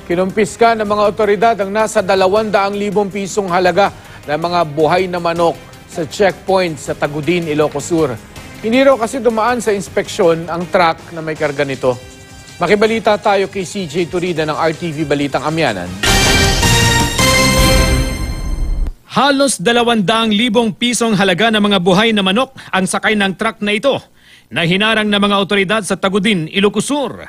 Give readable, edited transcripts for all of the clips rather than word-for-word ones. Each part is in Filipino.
Kinumpiska ng mga otoridad ang nasa 200,000 pisong halaga ng mga buhay na manok sa checkpoint sa Tagudin, Ilocos Sur. Hindi raw kasi dumaan sa inspeksyon ang truck na may karga nito. Makibalita tayo kay CJ Turida ng RTV Balitang Amyanan. Halos 200,000 pisong halaga ng mga buhay na manok ang sakay ng truck na ito na hinarang ng mga otoridad sa Tagudin, Ilocos Sur.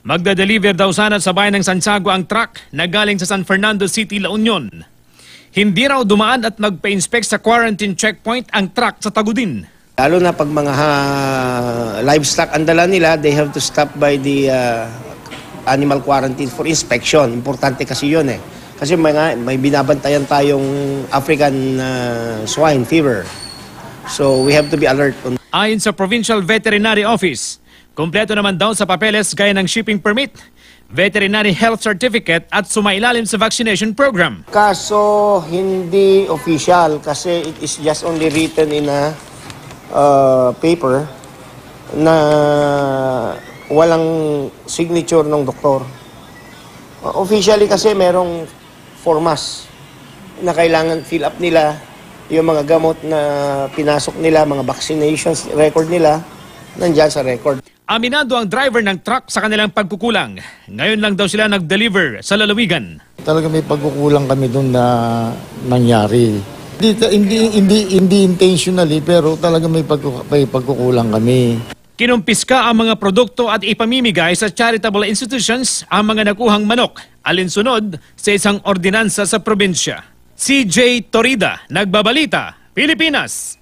Magda-deliver daw sana sa bayan ng Santiago ang truck na galing sa San Fernando City, La Union. Hindi raw dumaan at magpa-inspect sa quarantine checkpoint ang truck sa Tagudin. Lalo na pag mga livestock ang dala nila, they have to stop by the animal quarantine for inspection. Importante kasi yun eh. Kasi may binabantayan tayong African swine fever. So we have to be alert on. Ayon sa Provincial Veterinary Office, kumpleto naman daw sa papeles gaya ng shipping permit, veterinary health certificate at sumailalim sa vaccination program. Kaso hindi official kasi it is just only written in a paper na walang signature ng doktor. Officially kasi merong formas na kailangan fill up nila yung mga gamot na pinasok nila, mga vaccinations record nila, nandyan sa record. Aminado ang driver ng truck sa kanilang pagkukulang. Ngayon lang daw sila nag-deliver sa lalawigan. Talaga may pagkukulang kami doon na nangyari. Hindi intentionally pero talaga may pagkukulang kami. Kinumpiska ang mga produkto at ipamimigay sa charitable institutions ang mga nakuhang manok, alinsunod sa isang ordinansa sa probinsya. CJ Torida, Nagbabalita, Pilipinas.